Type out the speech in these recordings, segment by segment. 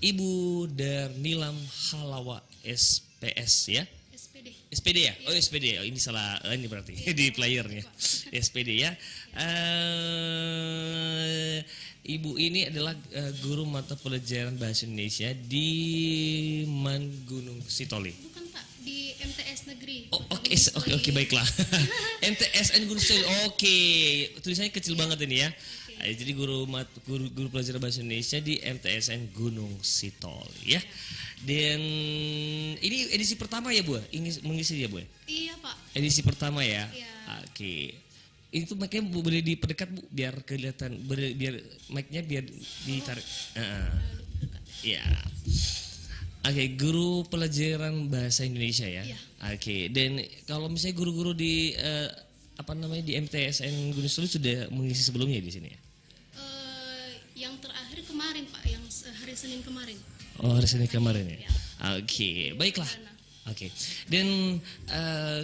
Ibu Darnilam Halawa SPS ya. SPD ya? Oh SPD, oh, ini salah, ini berarti di playernya SPD ya. Ibu ini adalah guru mata pelajaran bahasa Indonesia di Gunung Sitoli. Bukan Pak, di MTS Negeri. Oh oke baiklah. MTSN Gunung Sitoli. Oke, tulisannya kecil banget ini ya. Jadi guru pelajaran bahasa Indonesia di MTSN Gunung Sitoli ya. Dan ini edisi pertama ya Bu? Mengisi ya Bu? Iya Pak. Edisi pertama ya? Iya. Oke. Itu mic-nya Bu boleh diperdekat Bu biar kelihatan, biar mic-nya biar ditarik. Iya. Oke, guru pelajaran bahasa Indonesia ya? Iya. Oke, dan kalau misalnya guru-guru di di MTSN Gunung Sitoli sudah mengisi sebelumnya di sini ya? Yang terakhir kemarin Pak, yang hari Senin kemarin. Oh, hari Senin kemarin ya? Oke, baiklah. Oke, dan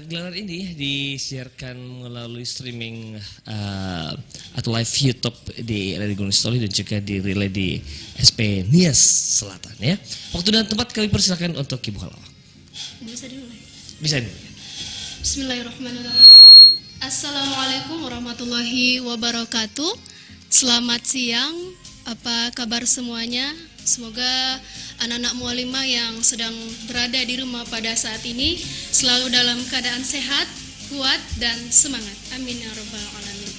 gelaran ini disiarkan melalui streaming atau live YouTube di Radio Gunung Sitoli dan juga di relay di SP Nias Selatan ya. Waktu dan tempat kami persilakan untuk Ibu Halawa. Bisa dimulai? Bisa. Bismillahirrahmanirrahim. Assalamualaikum warahmatullahi wabarakatuh. Selamat siang, apa kabar semuanya? Semoga anak-anak mualimah yang sedang berada di rumah pada saat ini selalu dalam keadaan sehat, kuat, dan semangat. Amin ya rabbal alamin.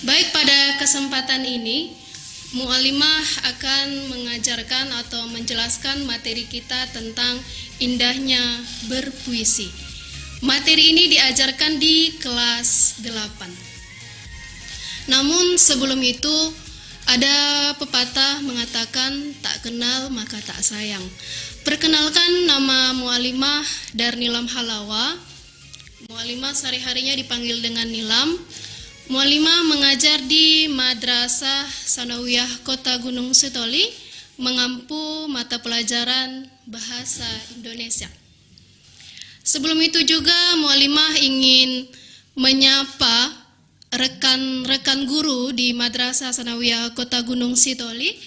Baik, pada kesempatan ini mualimah akan mengajarkan atau menjelaskan materi kita tentang indahnya berpuisi. Materi ini diajarkan di kelas 8. Namun sebelum itu ada pepatah mengatakan tak kenal maka tak sayang. Perkenalkan, nama mualimah Darnilam Halawa. Mualimah sehari-harinya dipanggil dengan Nilam. Mualimah mengajar di Madrasah Sanawiyah Kota Gunung Sitoli, mengampu mata pelajaran bahasa Indonesia. Sebelum itu juga mualimah ingin menyapa rekan-rekan guru di Madrasah Sanawiyah Kota Gunung Sitoli.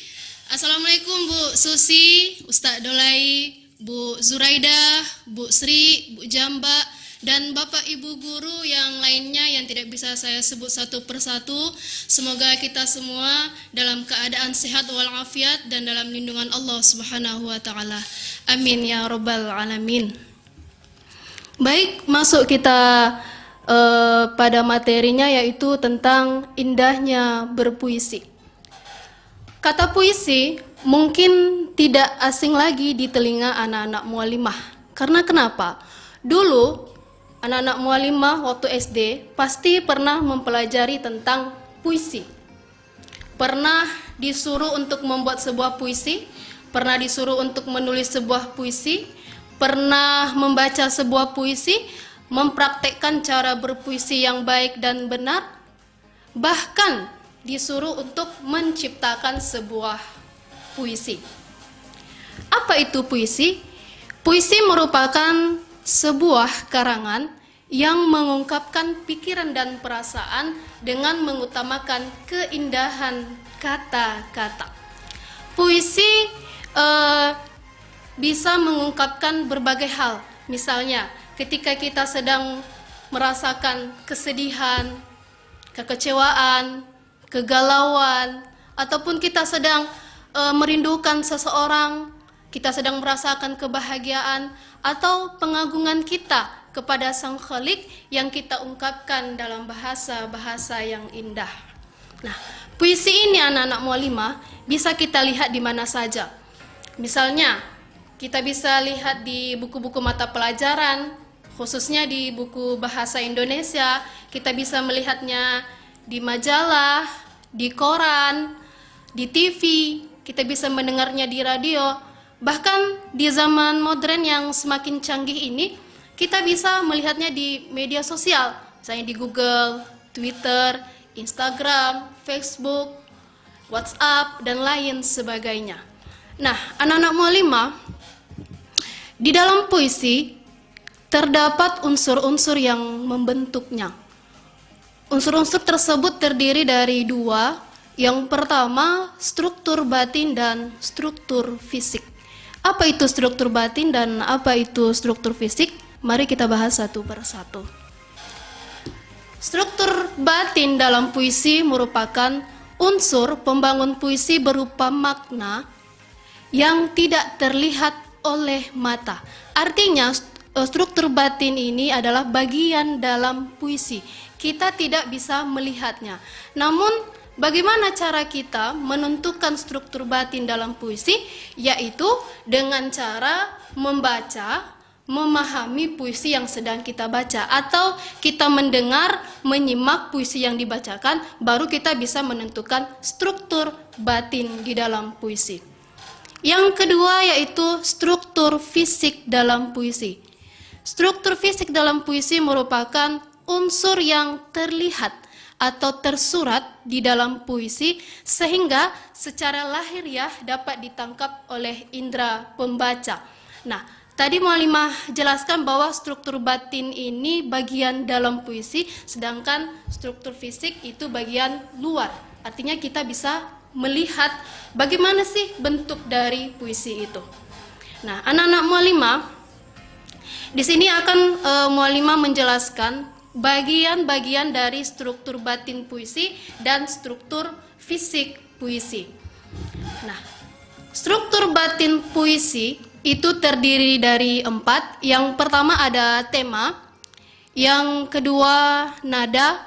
Assalamualaikum Bu Susi, Ustadz Dolai, Bu Zuraida, Bu Sri, Bu Jamba, dan Bapak Ibu guru yang lainnya yang tidak bisa saya sebut satu persatu. Semoga kita semua dalam keadaan sehat walafiat dan dalam lindungan Allah Subhanahu wa taala. Amin ya rabbal alamin. Baik, masuk kita pada materinya, yaitu tentang indahnya berpuisi. Kata puisi mungkin tidak asing lagi di telinga anak-anak mualimah. Karena kenapa? Dulu anak-anak mualimah waktu SD pasti pernah mempelajari tentang puisi. Pernah disuruh untuk membuat sebuah puisi, pernah disuruh untuk menulis sebuah puisi, pernah membaca sebuah puisi, mempraktekkan cara berpuisi yang baik dan benar, bahkan disuruh untuk menciptakan sebuah puisi. Apa itu puisi? Puisi merupakan sebuah karangan yang mengungkapkan pikiran dan perasaan dengan mengutamakan keindahan kata-kata. Puisi bisa mengungkapkan berbagai hal. Misalnya, ketika kita sedang merasakan kesedihan, kekecewaan, kegalauan, ataupun kita sedang merindukan seseorang, kita sedang merasakan kebahagiaan atau pengagungan kita kepada Sang Khalik yang kita ungkapkan dalam bahasa-bahasa yang indah. Nah, puisi ini anak-anak mualimah bisa kita lihat di mana saja. Misalnya, kita bisa lihat di buku-buku mata pelajaran, khususnya di buku bahasa Indonesia. Kita bisa melihatnya di majalah, di koran, di TV, kita bisa mendengarnya di radio. Bahkan di zaman modern yang semakin canggih ini, kita bisa melihatnya di media sosial, misalnya di Google, Twitter, Instagram, Facebook, WhatsApp, dan lain sebagainya. Nah, anak-anak mualimah, di dalam puisi terdapat unsur-unsur yang membentuknya. Unsur-unsur tersebut terdiri dari dua, Yang pertama, struktur batin dan struktur fisik. Apa itu struktur batin dan apa itu struktur fisik? Mari kita bahas satu persatu. Struktur batin dalam puisi merupakan unsur pembangun puisi berupa makna yang tidak terlihat oleh mata. Artinya, struktur batin ini adalah bagian dalam puisi. Kita tidak bisa melihatnya. Namun, bagaimana cara kita menentukan struktur batin dalam puisi? Yaitu dengan cara membaca, memahami puisi yang sedang kita baca, atau kita mendengar, menyimak puisi yang dibacakan, baru kita bisa menentukan struktur batin di dalam puisi. Yang kedua yaitu struktur fisik dalam puisi. Struktur fisik dalam puisi merupakan unsur yang terlihat atau tersurat di dalam puisi sehingga secara lahiriah dapat ditangkap oleh indera pembaca. Nah, tadi Mualimah jelaskan bahwa struktur batin ini bagian dalam puisi, sedangkan struktur fisik itu bagian luar. Artinya kita bisa melihat bagaimana sih bentuk dari puisi itu. Nah, anak-anak Mualimah, di sini akan Mualimah menjelaskan bagian-bagian dari struktur batin puisi dan struktur fisik puisi. Nah, struktur batin puisi itu terdiri dari 4. Yang pertama ada tema, yang kedua nada,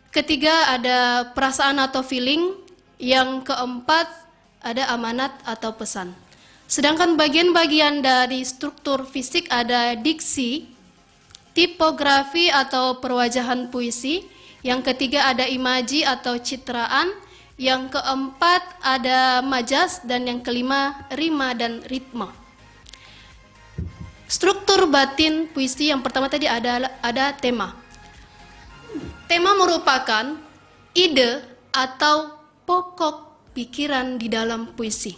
ketiga ada perasaan atau feeling, yang keempat ada amanat atau pesan. Sedangkan bagian-bagian dari struktur fisik ada diksi, tipografi atau perwajahan puisi, yang ketiga ada imaji atau citraan, yang keempat ada majas, dan yang kelima rima dan ritme. Struktur batin puisi yang pertama tadi ada tema. Tema merupakan ide atau pokok pikiran di dalam puisi.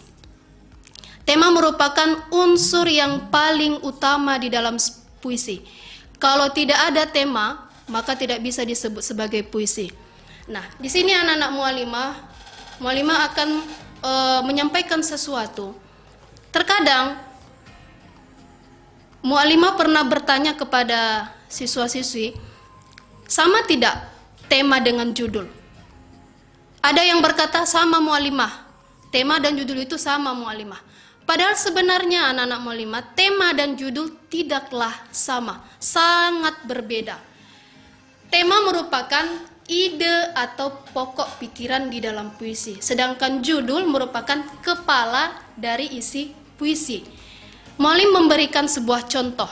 Tema merupakan unsur yang paling utama di dalam puisi. Kalau tidak ada tema, maka tidak bisa disebut sebagai puisi. Nah, di sini anak-anak Mualimah akan menyampaikan sesuatu. Terkadang Mualimah pernah bertanya kepada siswa-siswi, sama tidak tema dengan judul? Ada yang berkata sama Mualimah, tema dan judul itu sama Mualimah. Padahal sebenarnya anak-anak Mualimah, tema dan judul tidaklah sama, sangat berbeda. Tema merupakan ide atau pokok pikiran di dalam puisi, sedangkan judul merupakan kepala dari isi puisi. Mualim memberikan sebuah contoh.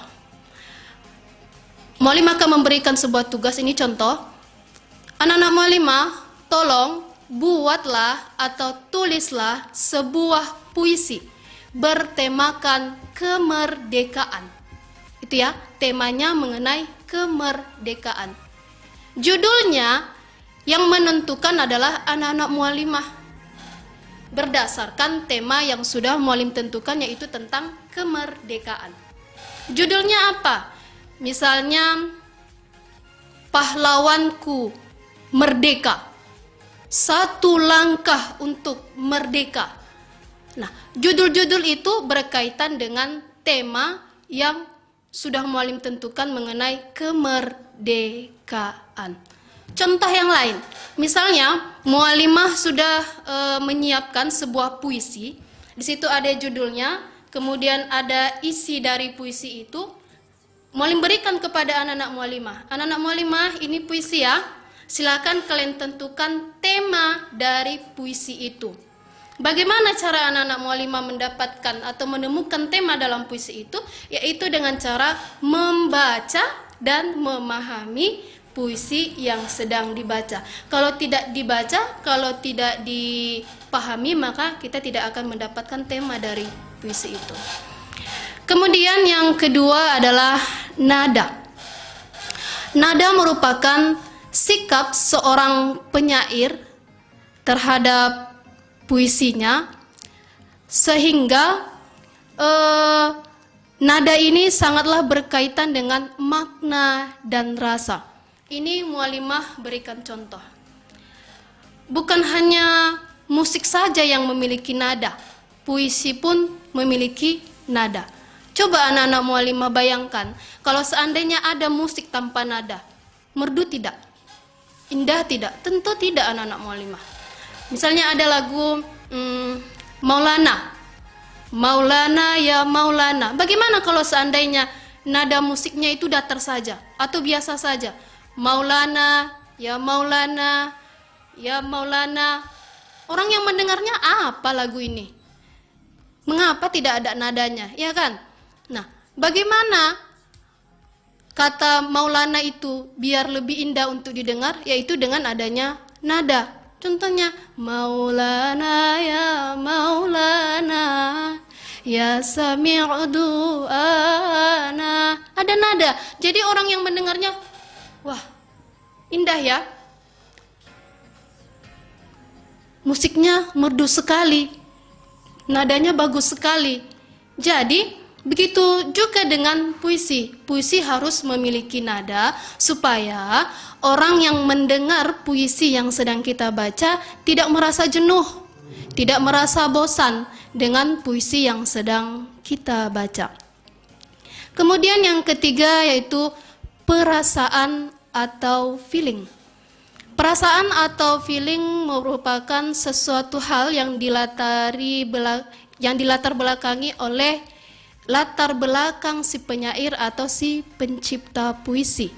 Mualim akan memberikan sebuah tugas, ini contoh. Anak-anak Mualimah, tolong buatlah atau tulislah sebuah puisi bertemakan kemerdekaan. Itu ya, temanya mengenai kemerdekaan. Judulnya yang menentukan adalah anak-anak Mualimah berdasarkan tema yang sudah Mualim tentukan, yaitu tentang kemerdekaan. Judulnya apa? Misalnya Pahlawanku Merdeka, Satu Langkah untuk Merdeka. Nah, judul-judul itu berkaitan dengan tema yang sudah Mualim tentukan mengenai kemerdekaan. Contoh yang lain, misalnya Mualimah sudah menyiapkan sebuah puisi. Di situ ada judulnya, kemudian ada isi dari puisi itu. Mualim berikan kepada anak-anak Mualimah. Anak-anak Mualimah, ini puisi ya. Silakan kalian tentukan tema dari puisi itu. Bagaimana cara anak-anak Mualimah mendapatkan atau menemukan tema dalam puisi itu? Yaitu dengan cara membaca dan memahami puisi yang sedang dibaca. Kalau tidak dibaca, kalau tidak dipahami, maka kita tidak akan mendapatkan tema dari puisi itu. Kemudian yang kedua adalah nada. Nada merupakan sikap seorang penyair terhadap puisinya, sehingga nada ini sangatlah berkaitan dengan makna dan rasa. Ini Mualimah berikan contoh. bukan hanya musik saja yang memiliki nada, puisi pun memiliki nada. Coba anak-anak mualimah bayangkan, kalau seandainya ada musik tanpa nada, merdu tidak? Indah tidak? Tentu tidak anak-anak mualimah. Misalnya ada lagu Maulana, Maulana ya Maulana. Bagaimana kalau seandainya nada musiknya itu datar saja atau biasa saja? Maulana ya Maulana, ya Maulana. Orang yang mendengarnya apa lagu ini? Mengapa tidak ada nadanya? Ya kan? Nah, bagaimana kata Maulana itu biar lebih indah untuk didengar? Yaitu dengan adanya nada. Contohnya, Maulana ya Maulana, ya sami'u du'ana. Ada nada. Jadi orang yang mendengarnya, wah, indah ya. Musiknya merdu sekali. Nadanya bagus sekali. Jadi, begitu juga dengan puisi. Puisi harus memiliki nada supaya orang yang mendengar puisi yang sedang kita baca tidak merasa jenuh, tidak merasa bosan dengan puisi yang sedang kita baca. Kemudian yang ketiga yaitu perasaan atau feeling. Perasaan atau feeling merupakan sesuatu hal yang dilatar belakangi oleh latar belakang si penyair atau si pencipta puisi.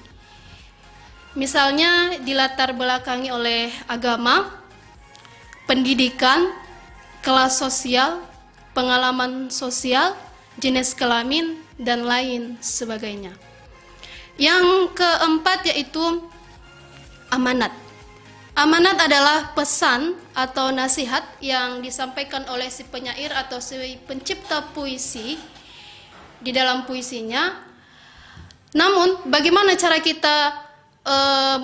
Misalnya dilatar belakangi oleh agama, pendidikan, kelas sosial, pengalaman sosial, jenis kelamin, dan lain sebagainya. Yang keempat yaitu amanat. Amanat adalah pesan atau nasihat yang disampaikan oleh si penyair atau si pencipta puisi di dalam puisinya. Namun, bagaimana cara kita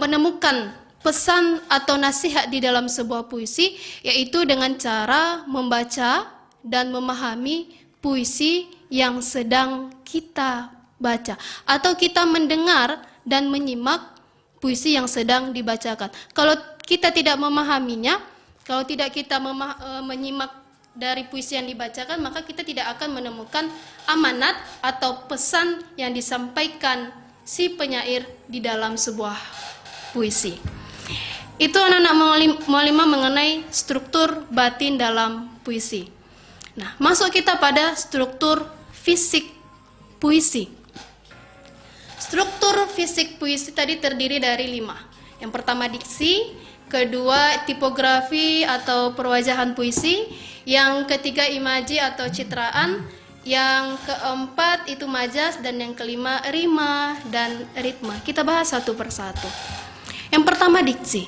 menemukan pesan atau nasihat di dalam sebuah puisi? Yaitu dengan cara membaca dan memahami puisi yang sedang kita baca, atau kita mendengar dan menyimak puisi yang sedang dibacakan. Kalau kita tidak memahaminya, kalau tidak kita menyimak dari puisi yang dibacakan, maka kita tidak akan menemukan amanat atau pesan yang disampaikan si penyair di dalam sebuah puisi. Itu anak-anak mualimah mengenai struktur batin dalam puisi. Nah, masuk kita pada struktur fisik puisi. Struktur fisik puisi tadi terdiri dari 5. Yang pertama diksi, kedua tipografi atau perwajahan puisi, yang ketiga imaji atau citraan, yang keempat itu majas, dan yang kelima rima dan ritme. Kita bahas satu persatu. Yang pertama diksi.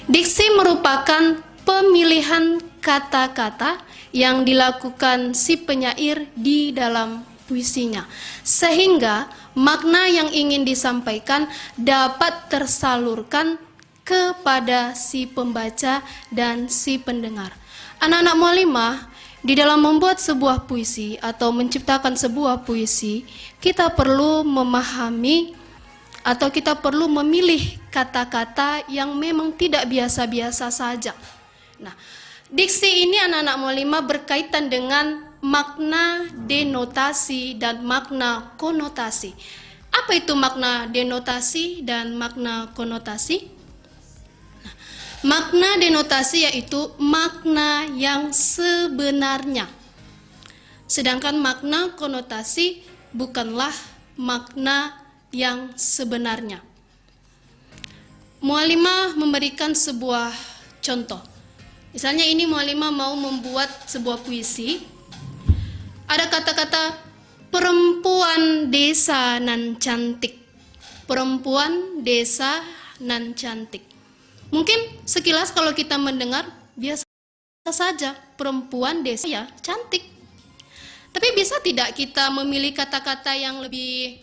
Diksi merupakan pemilihan kata-kata yang dilakukan si penyair di dalam puisinya, sehingga makna yang ingin disampaikan dapat tersalurkan kepada si pembaca dan si pendengar. Anak-anak mualimah, di dalam membuat sebuah puisi atau menciptakan sebuah puisi, kita perlu memahami atau kita perlu memilih kata-kata yang memang tidak biasa-biasa saja. Nah, diksi ini anak-anak mualimah berkaitan dengan makna denotasi dan makna konotasi. Apa itu makna denotasi dan makna konotasi? Nah, makna denotasi yaitu makna yang sebenarnya. Sedangkan makna konotasi bukanlah makna yang sebenarnya. Mualimah memberikan sebuah contoh. Misalnya ini mualimah mau membuat sebuah puisi. Ada kata-kata perempuan desa nan cantik. Perempuan desa nan cantik. Mungkin sekilas kalau kita mendengar biasa saja, perempuan desa ya cantik. Tapi bisa tidak kita memilih kata-kata yang lebih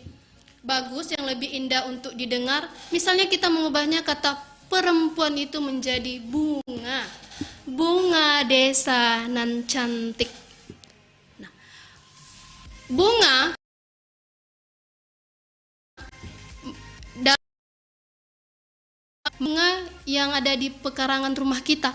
bagus, yang lebih indah untuk didengar? Misalnya kita mengubahnya kata perempuan itu menjadi bunga. Bunga desa nan cantik. Bunga bunga yang ada di pekarangan rumah kita,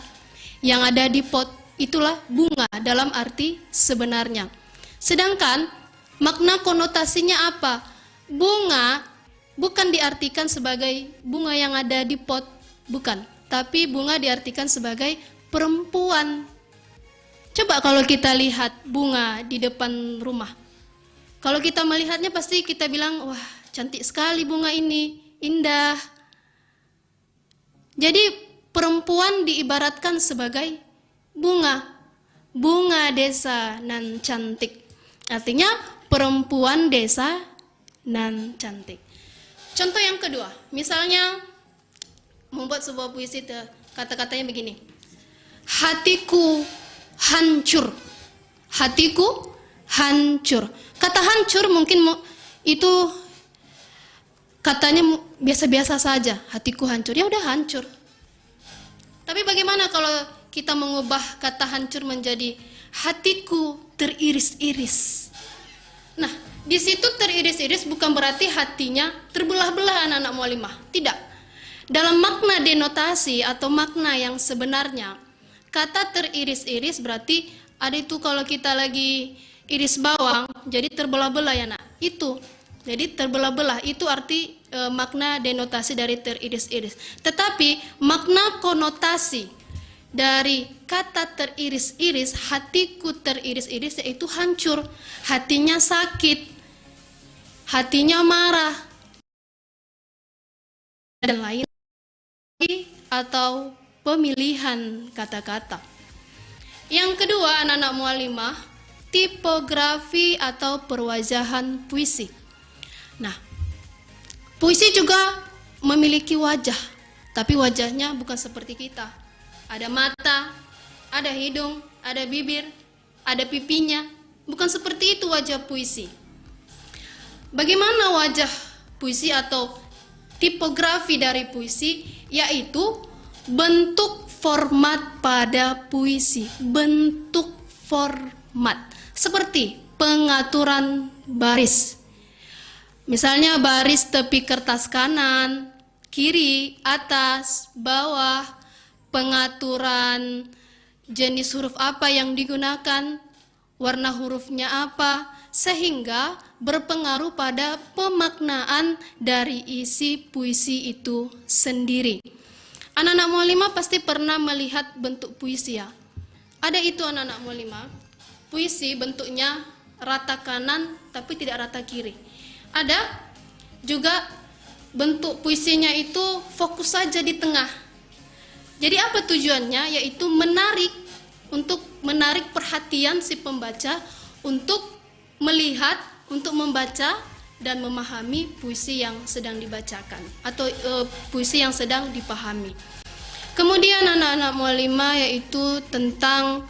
yang ada di pot, itulah bunga dalam arti sebenarnya. Sedangkan makna konotasinya apa? Bunga bukan diartikan sebagai bunga yang ada di pot, bukan. Tapi bunga diartikan sebagai perempuan. Coba kalau kita lihat bunga di depan rumah. Kalau kita melihatnya pasti kita bilang, wah cantik sekali bunga ini, indah. Jadi perempuan diibaratkan sebagai bunga. Bunga desa nan cantik. Artinya perempuan desa nan cantik. Contoh yang kedua, misalnya membuat sebuah puisi, kata-katanya begini. Hatiku hancur. Hatiku hancur. Kata hancur mungkin itu katanya biasa-biasa saja. Hatiku hancur, ya udah hancur. Tapi bagaimana kalau kita mengubah kata hancur menjadi hatiku teriris-iris? Nah, di situ teriris-iris bukan berarti hatinya terbelah-belah anak-anak mualimah. Tidak. Dalam makna denotasi atau makna yang sebenarnya, kata teriris-iris berarti ada itu kalau kita lagi iris bawang, jadi terbelah-belah ya nak. Itu. Jadi terbelah-belah itu arti makna denotasi dari teriris-iris. Tetapi makna konotasi dari kata teriris-iris, hatiku teriris-iris, yaitu hancur, hatinya sakit, hatinya marah, dan lain atau pemilihan kata-kata. Yang kedua, anak-anak mualimah, tipografi atau perwajahan puisi. Nah, puisi juga memiliki wajah, tapi wajahnya bukan seperti kita. Ada mata, ada hidung, ada bibir, ada pipinya. Bukan seperti itu wajah puisi. Bagaimana wajah puisi atau tipografi dari puisi? Yaitu bentuk format pada puisi. Bentuk format. Seperti pengaturan baris. Misalnya baris tepi kertas kanan, kiri, atas, bawah, pengaturan jenis huruf apa yang digunakan, warna hurufnya apa, sehingga berpengaruh pada pemaknaan dari isi puisi itu sendiri. Anak-anak mualimah pasti pernah melihat bentuk puisi ya. Ada itu anak-anak mualimah, puisi bentuknya rata kanan tapi tidak rata kiri. Ada juga bentuk puisinya itu fokus saja di tengah. Jadi apa tujuannya? Yaitu untuk menarik perhatian si pembaca untuk melihat, untuk membaca dan memahami puisi yang sedang dibacakan atau puisi yang sedang dipahami. Kemudian anak-anak mualimah yaitu tentang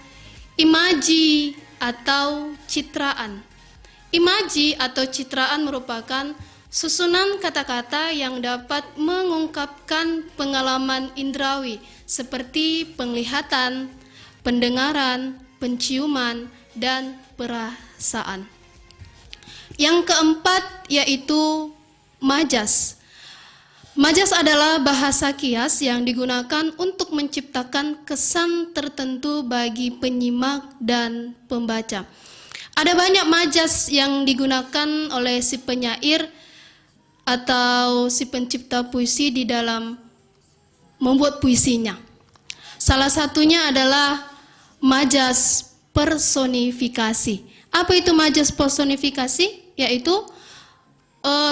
imaji atau citraan. Imaji atau citraan merupakan susunan kata-kata yang dapat mengungkapkan pengalaman indrawi seperti penglihatan, pendengaran, penciuman, dan perasaan. Yang keempat yaitu majaz. Majaz adalah bahasa kias yang digunakan untuk menciptakan kesan tertentu bagi penyimak dan pembaca. Ada banyak majaz yang digunakan oleh si penyair atau si pencipta puisi di dalam membuat puisinya. Salah satunya adalah majaz personifikasi. Apa itu majaz personifikasi? Yaitu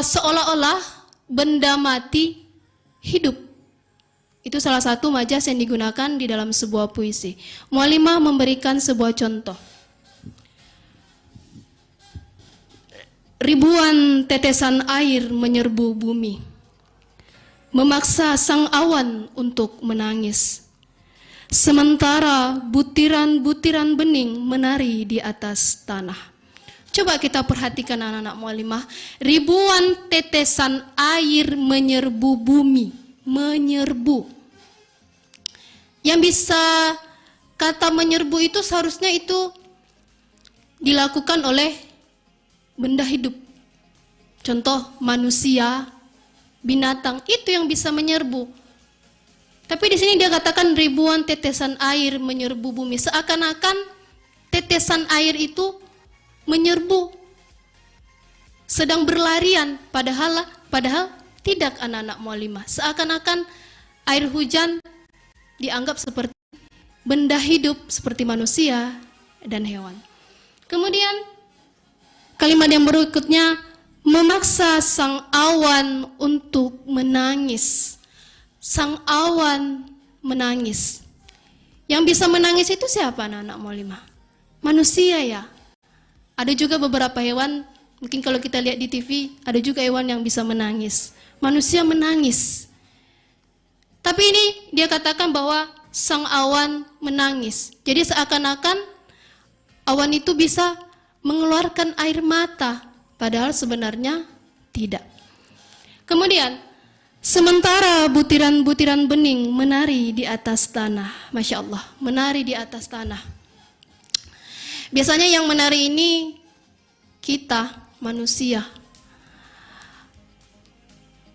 seolah-olah benda mati hidup. Itu salah satu majaz yang digunakan di dalam sebuah puisi. Mualimah memberikan sebuah contoh. Ribuan tetesan air menyerbu bumi, memaksa sang awan untuk menangis. Sementara butiran-butiran bening menari di atas tanah. Coba kita perhatikan anak-anak mualimah. Ribuan tetesan air menyerbu bumi, menyerbu. Yang bisa kata menyerbu itu seharusnya itu dilakukan oleh benda hidup. Contoh manusia, binatang, itu yang bisa menyerbu. Tapi di sini dia katakan ribuan tetesan air menyerbu bumi, seakan-akan tetesan air itu menyerbu, sedang berlarian, padahal tidak anak-anak mualimah. Seakan-akan air hujan dianggap seperti benda hidup seperti manusia dan hewan. Kemudian kalimat yang berikutnya, memaksa sang awan untuk menangis. Sang awan menangis. Yang bisa menangis itu siapa anak-anak mualimah? Manusia ya. Ada juga beberapa hewan, mungkin kalau kita lihat di TV, ada juga hewan yang bisa menangis. Manusia menangis. Tapi ini dia katakan bahwa sang awan menangis. Jadi seakan-akan awan itu bisa mengeluarkan air mata, padahal sebenarnya tidak. Kemudian, sementara butiran-butiran bening menari di atas tanah. Masya Allah, menari di atas tanah. Biasanya yang menari ini kita, manusia.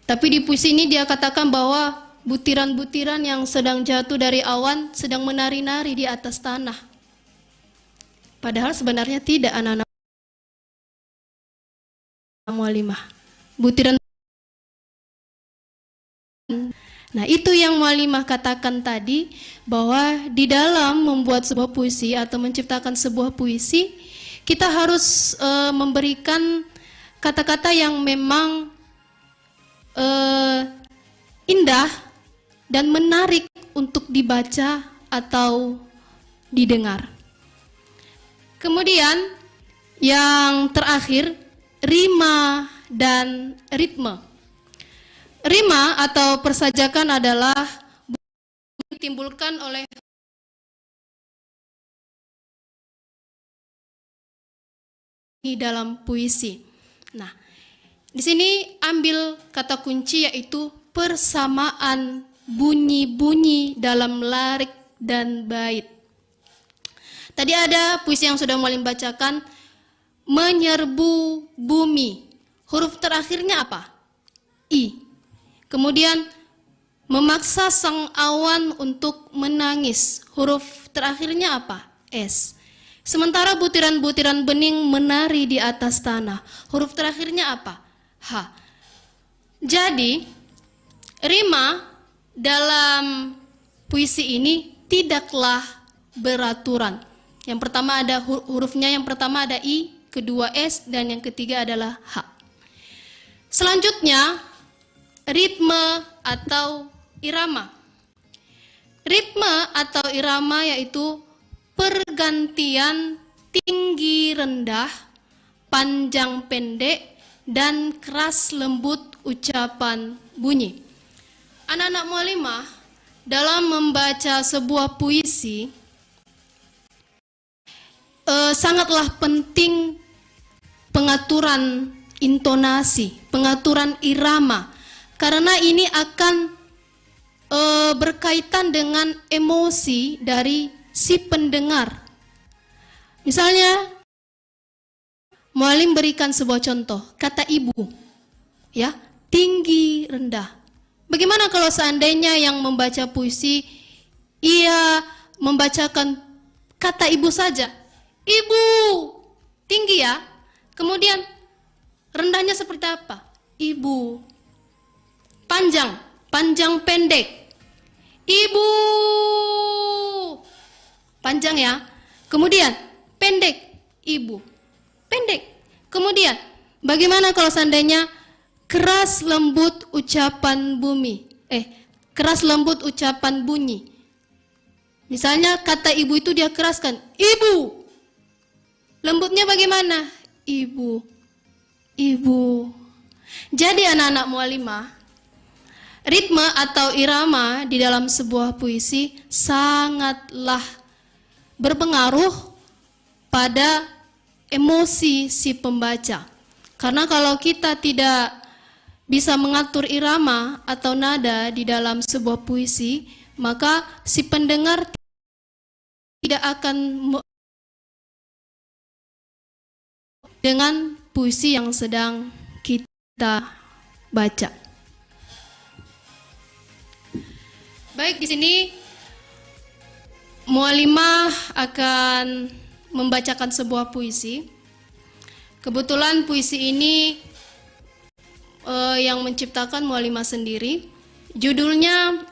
Tapi di puisi ini dia katakan bahwa butiran-butiran yang sedang jatuh dari awan sedang menari-nari di atas tanah. Padahal sebenarnya tidak anak-anak mualimah. Butiran. Nah, itu yang mualimah katakan tadi, bahwa di dalam membuat sebuah puisi atau menciptakan sebuah puisi, kita harus memberikan kata-kata yang memang indah dan menarik untuk dibaca atau didengar. Kemudian yang terakhir, rima dan ritme. Rima atau persajakan adalah ditimbulkan oleh di dalam puisi. Nah, di sini ambil kata kunci yaitu persamaan bunyi-bunyi dalam larik dan bait. Tadi ada puisi yang sudah Mualim bacakan, menyerbu bumi. Huruf terakhirnya apa? I. Kemudian memaksa sang awan untuk menangis. Huruf terakhirnya apa? S. Sementara butiran-butiran bening menari di atas tanah. Huruf terakhirnya apa? H. Jadi, rima dalam puisi ini tidaklah beraturan. Yang pertama ada hurufnya, yang pertama ada I, kedua S, dan yang ketiga adalah H. Selanjutnya, ritme atau irama. Ritme atau irama yaitu pergantian tinggi rendah, panjang pendek, dan keras lembut ucapan bunyi. Anak-anak mualimah dalam membaca sebuah puisi sangatlah penting pengaturan intonasi, pengaturan irama, karena ini akan berkaitan dengan emosi dari si pendengar. Misalnya, Mualim berikan sebuah contoh, kata ibu, ya, tinggi rendah. Bagaimana kalau seandainya yang membaca puisi ia membacakan kata ibu saja, ibu, tinggi ya. Kemudian rendahnya seperti apa? Ibu. Panjang, panjang pendek. Ibu. Panjang ya. Kemudian pendek, ibu. Pendek. Kemudian bagaimana kalau seandainya keras lembut ucapan bumi? Keras lembut ucapan bunyi. Misalnya kata ibu itu dia keraskan, ibu. Lembutnya bagaimana? Ibu. Ibu. Jadi anak-anak mualimah, ritme atau irama di dalam sebuah puisi sangatlah berpengaruh pada emosi si pembaca. Karena kalau kita tidak bisa mengatur irama atau nada di dalam sebuah puisi, maka si pendengar tidak akan dengan puisi yang sedang kita baca. Baik, di sini Mualimah akan membacakan sebuah puisi. Kebetulan puisi ini yang menciptakan Mualimah sendiri. Judulnya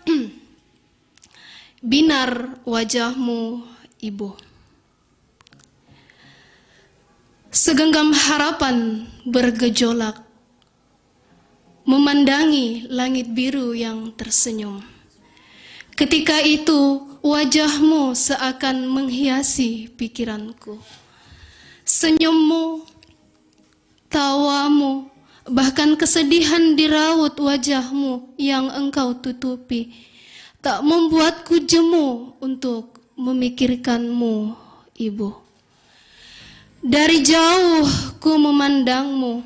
Binar Wajahmu Ibu. Segenggam harapan bergejolak memandangi langit biru yang tersenyum. Ketika itu wajahmu seakan menghiasi pikiranku. Senyummu, tawamu, bahkan kesedihan di raut wajahmu yang engkau tutupi tak membuatku jemu untuk memikirkanmu, Ibu. Dari jauh ku memandangmu,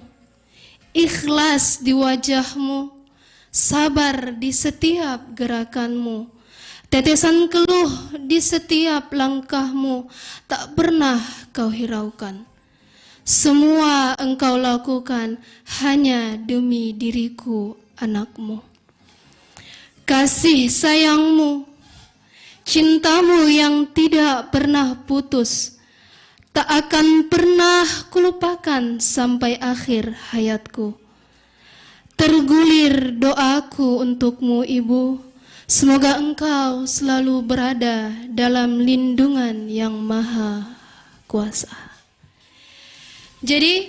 ikhlas di wajahmu, sabar di setiap gerakanmu. Tetesan keluh di setiap langkahmu tak pernah kau hiraukan. Semua engkau lakukan hanya demi diriku, anakmu. Kasih sayangmu, cintamu yang tidak pernah putus, tak akan pernah kulupakan sampai akhir hayatku. Tergulir doaku untukmu, Ibu. Semoga engkau selalu berada dalam lindungan yang maha kuasa. Jadi,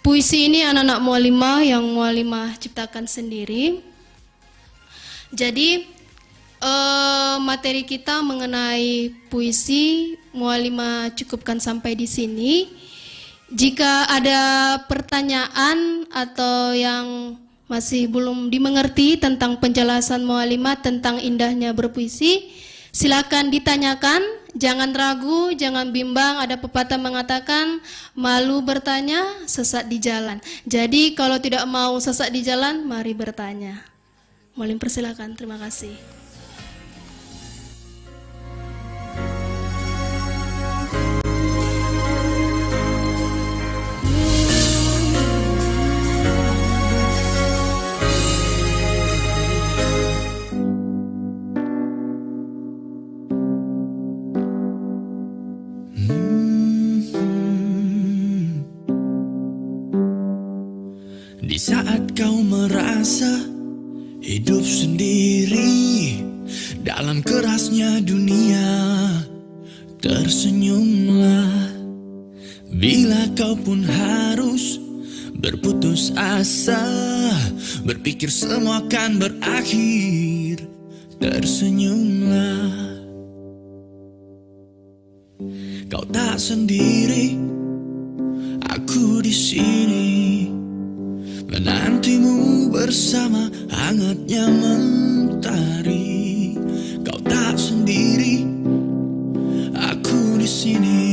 puisi ini anak-anak Mualimah yang Mualimah ciptakan sendiri. Jadi, materi kita mengenai puisi Mualimah cukupkan sampai di sini. Jika ada pertanyaan atau yang masih belum dimengerti tentang penjelasan Mualimah tentang indahnya berpuisi, silakan ditanyakan, jangan ragu, jangan bimbang. Ada pepatah mengatakan malu bertanya, sesat di jalan. Jadi kalau tidak mau sesat di jalan, mari bertanya. Mualim persilakan, terima kasih. Di saat kau merasa hidup sendiri dalam kerasnya dunia, tersenyumlah. Bila kau pun harus berputus asa, berpikir semua akan berakhir, tersenyumlah. Kau tak sendiri, aku di sini menantimu bersama hangatnya mentari. Kau tak sendiri, aku di sini.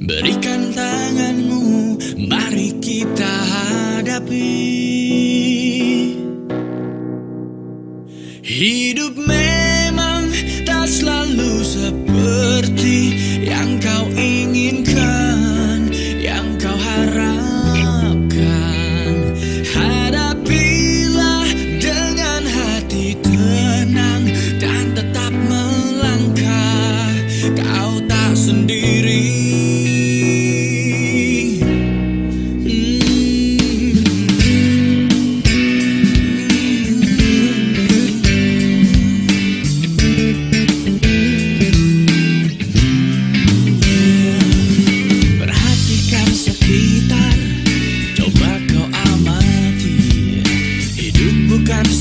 Berikan tanganmu, mari kita hadapi. Hidup memang tak selalu seperti yang kau inginkan, yang kau harapkan. Hadapilah dengan hati tenang dan tetap melangkah. Kau tak sendiri.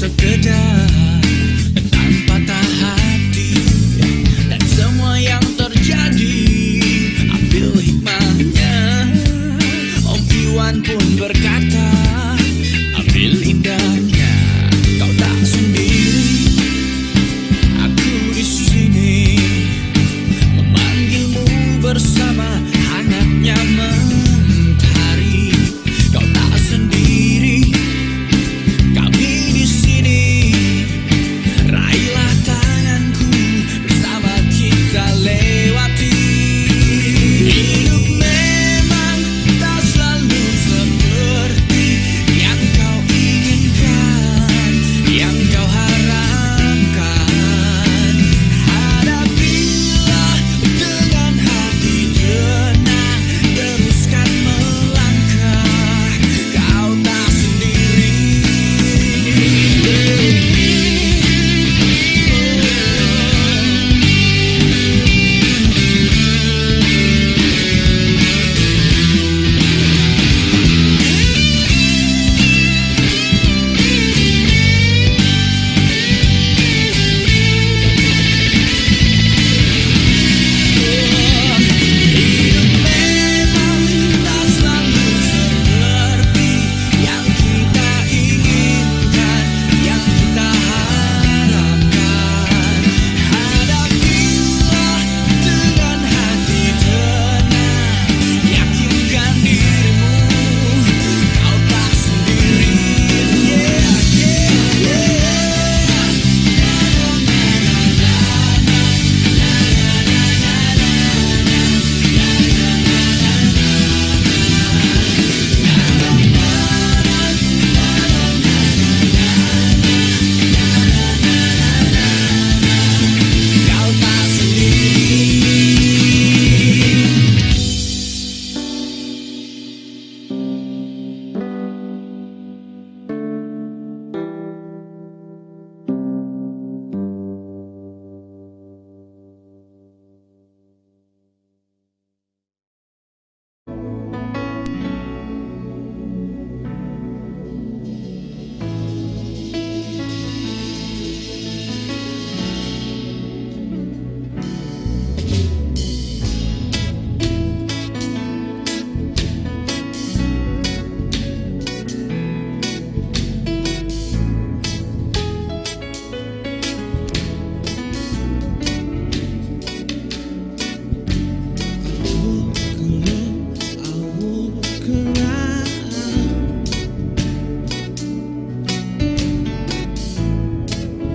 Sekedar tanpa patah hati, dan semua yang terjadi ambil hikmahnya. Om Iwan pun berkata, ambil indahnya. Kau tak sendiri, aku di sini memanggilmu bersama hangatnya mentari. Kau tak sendiri, kami di sini. Raihlah tanganku, bersama kita lewati. Hidup memang tak selalu seperti yang kau inginkan, yang kau harapkan.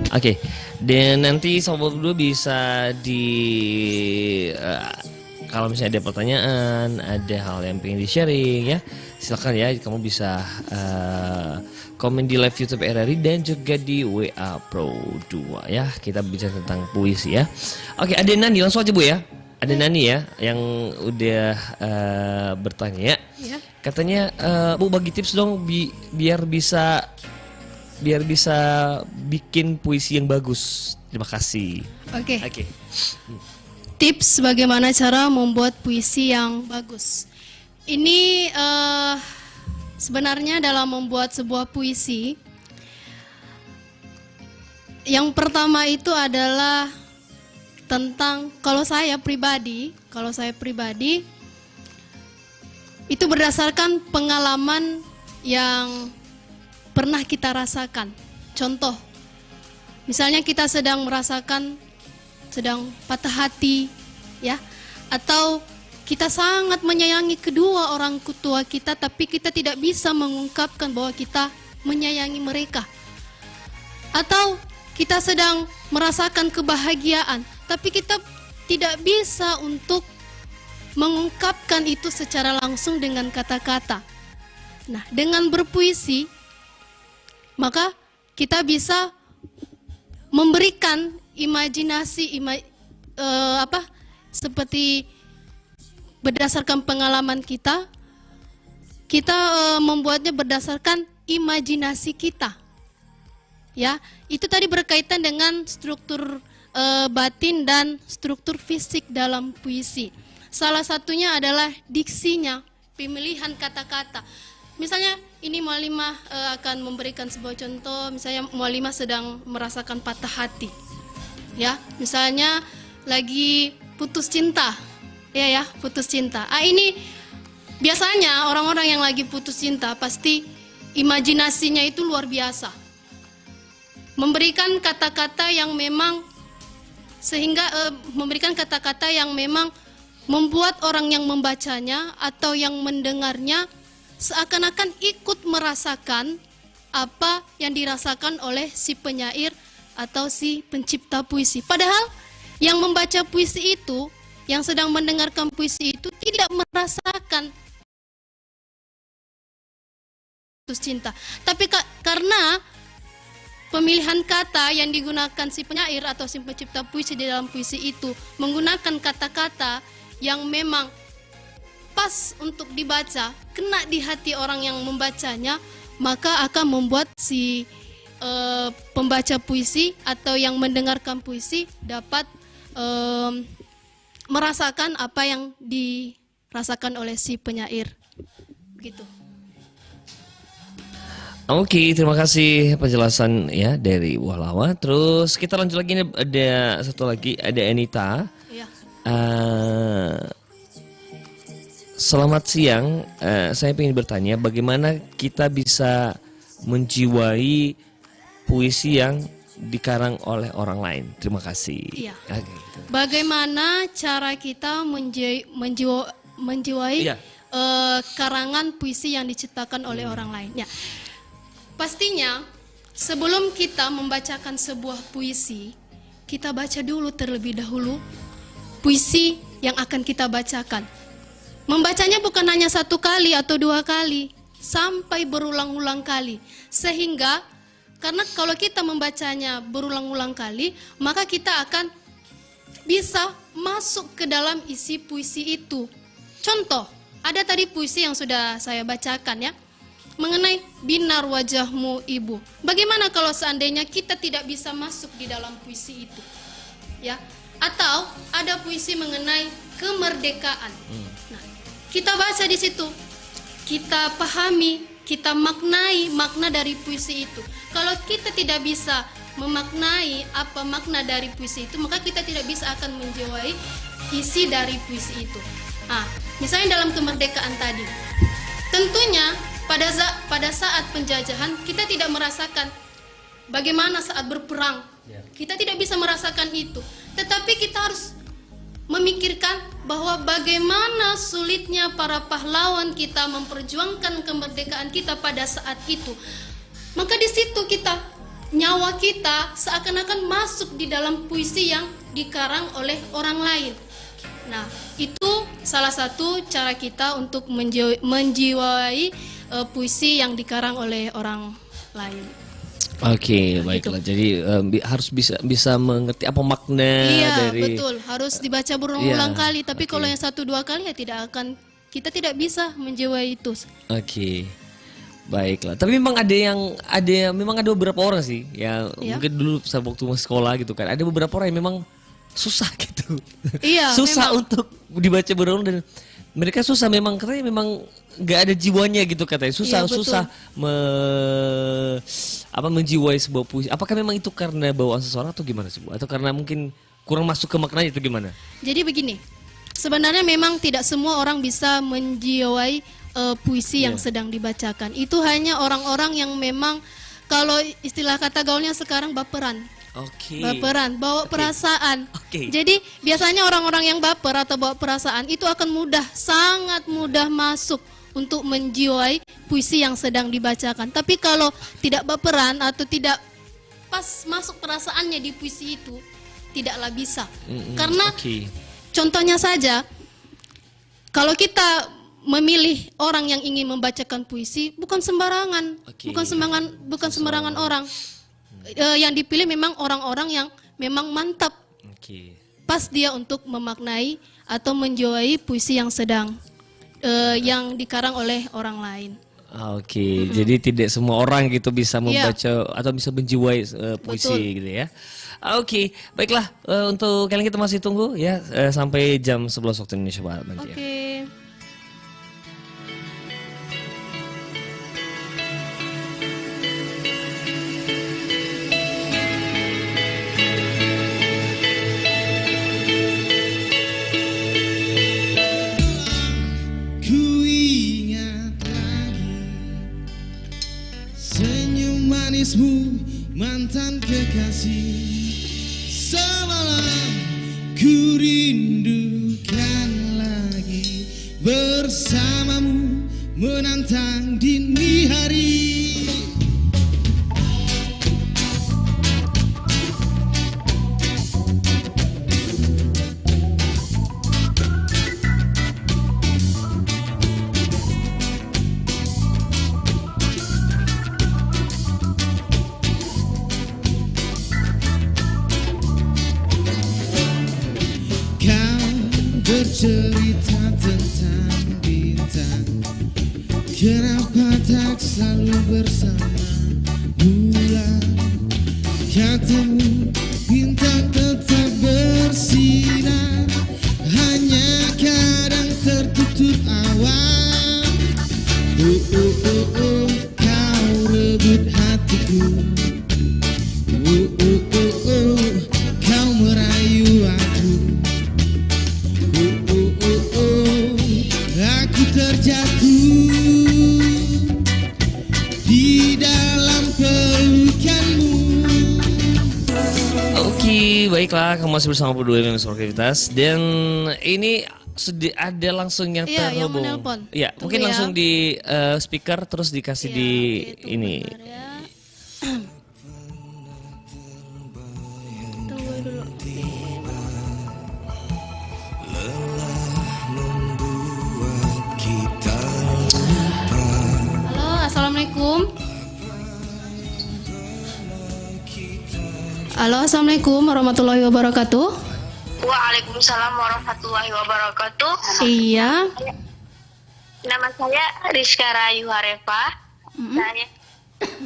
Oke, dan nanti Sobat berdua bisa kalau misalnya ada pertanyaan, ada hal yang pengen di-sharing ya, silakan ya, kamu bisa komen di live YouTube RRI dan juga di WA Pro 2 ya. Kita bicara tentang puisi ya. Oke, ada Nani, langsung aja Bu ya. Ada Nani ya yang udah bertanya. Ya. Katanya Bu bagi tips dong biar bisa bikin puisi yang bagus. Terima kasih. Oke. Oke. Tips bagaimana cara membuat puisi yang bagus. Ini sebenarnya dalam membuat sebuah puisi, yang pertama itu adalah tentang kalau saya pribadi itu berdasarkan pengalaman yang pernah kita rasakan. Contoh, misalnya kita sedang patah hati, ya, atau kita sangat menyayangi kedua orang tua kita, tapi kita tidak bisa mengungkapkan bahwa kita menyayangi mereka. Atau kita sedang merasakan kebahagiaan, tapi kita tidak bisa untuk mengungkapkan itu secara langsung dengan kata-kata. Nah, dengan berpuisi, maka kita bisa memberikan imajinasi seperti berdasarkan pengalaman kita membuatnya berdasarkan imajinasi kita. Ya, itu tadi berkaitan dengan struktur batin dan struktur fisik dalam puisi. Salah satunya adalah diksinya, pemilihan kata-kata. Misalnya ini Mualimah akan memberikan sebuah contoh, misalnya Mualimah sedang merasakan patah hati. Ya, misalnya lagi putus cinta. Ya, putus cinta. Ini biasanya orang-orang yang lagi putus cinta pasti imajinasinya itu luar biasa. Memberikan kata-kata yang memang membuat orang yang membacanya atau yang mendengarnya seakan-akan ikut merasakan apa yang dirasakan oleh si penyair atau si pencipta puisi. Padahal yang membaca puisi itu, yang sedang mendengarkan puisi itu tidak merasakan putus cinta. Tapi karena pemilihan kata yang digunakan si penyair atau si pencipta puisi di dalam puisi itu menggunakan kata-kata yang memang pas untuk dibaca, kena di hati orang yang membacanya, maka akan membuat si pembaca puisi atau yang mendengarkan puisi dapat merasakan apa yang dirasakan oleh si penyair. Begitu. Oke, terima kasih penjelasan ya dari Wahlawa. Terus kita lanjut lagi, ada satu lagi, ada Anita. Ya. Selamat siang, saya ingin bertanya bagaimana kita bisa menjiwai puisi yang dikarang oleh orang lain. Terima kasih. Iya. Gitu. Bagaimana cara kita menjiwai Iya. Karangan puisi yang diciptakan oleh orang lain? Ya. Pastinya sebelum kita membacakan sebuah puisi, kita baca dulu terlebih dahulu puisi yang akan kita bacakan. Membacanya bukan hanya 1 kali atau 2 kali, sampai berulang-ulang kali. Sehingga, karena kalau kita membacanya berulang-ulang kali, maka kita akan bisa masuk ke dalam isi puisi itu. Contoh, ada tadi puisi yang sudah saya bacakan ya, mengenai binar wajahmu ibu. Bagaimana kalau seandainya kita tidak bisa masuk di dalam puisi itu? Ya, atau ada puisi mengenai kemerdekaan. Nah, kita baca di situ, kita pahami, kita maknai makna dari puisi itu. Kalau kita tidak bisa memaknai apa makna dari puisi itu, maka kita tidak bisa akan menjiwai isi dari puisi itu. Nah, misalnya dalam kemerdekaan tadi, tentunya pada saat penjajahan kita tidak merasakan bagaimana saat berperang. Kita tidak bisa merasakan itu, tetapi kita harus memikirkan bahwa bagaimana sulitnya para pahlawan kita memperjuangkan kemerdekaan kita pada saat itu. Maka di situ kita nyawa kita seakan-akan masuk di dalam puisi yang dikarang oleh orang lain. Nah, itu salah satu cara kita untuk menjiwai puisi yang dikarang oleh orang lain. Oke, baiklah. Jadi harus bisa mengerti apa makna dari. Betul. Harus dibaca berulang-ulang kali. Tapi kalau yang 1-2 kali ya kita tidak bisa menjiwai itu. Oke. Baiklah. Tapi memang memang ada beberapa orang sih yang mungkin dulu waktu masih sekolah gitu kan. Ada beberapa orang yang memang susah gitu. Iya, susah memang. untuk dibaca berulang dan mereka susah memang katanya memang nggak ada jiwanya gitu katanya. Susah menjiwai sebuah puisi. Apakah memang itu karena bawaan seseorang atau gimana sih, Bu? Atau karena mungkin kurang masuk ke maknanya itu gimana? Jadi begini. Sebenarnya memang tidak semua orang bisa menjiwai puisi yang sedang dibacakan. Itu hanya orang-orang yang memang kalau istilah kata gaulnya sekarang baperan. Baperan, bawa perasaan. Jadi biasanya orang-orang yang baper atau bawa perasaan itu akan sangat mudah masuk untuk menjiwai puisi yang sedang dibacakan. Tapi kalau tidak baperan atau tidak pas masuk perasaannya di puisi itu, tidaklah bisa. Karena contohnya saja, kalau kita memilih orang yang ingin membacakan puisi bukan sembarangan, bukan sembarangan orang. Yang dipilih memang orang-orang yang memang mantap, pas dia untuk memaknai atau menjiwai puisi yang sedang yang dikarang oleh orang lain. Jadi tidak semua orang gitu bisa membaca atau bisa menjiwai puisi gitu ya. Baiklah, untuk kalian kita masih tunggu ya sampai jam 11 waktu Indonesia Barat nanti. Manismu mantan kekasih, semalam ku rindukan lagi bersamamu menantang dini hari. Bercerita tentang bintang, kenapa tak selalu bersama bulan? Katamu bintang tetap bersinar, hanya kadang tertutup awan. Kau rebut hatiku. Kau merayu aku. Aku terjatuh di dalam pelukanmu. Baiklah, kamu masih bersama Berdua dengan Sportivitas dan ini ada langsung yang terhubung. Ya, mungkin langsung di speaker terus dikasih di ini. Tunggu dulu. Halo, assalamualaikum. Halo, assalamualaikum warahmatullahi wabarakatuh. Waalaikumsalam warahmatullahi wabarakatuh. Iya. Nama saya Rizka Rayu Harefa. Saya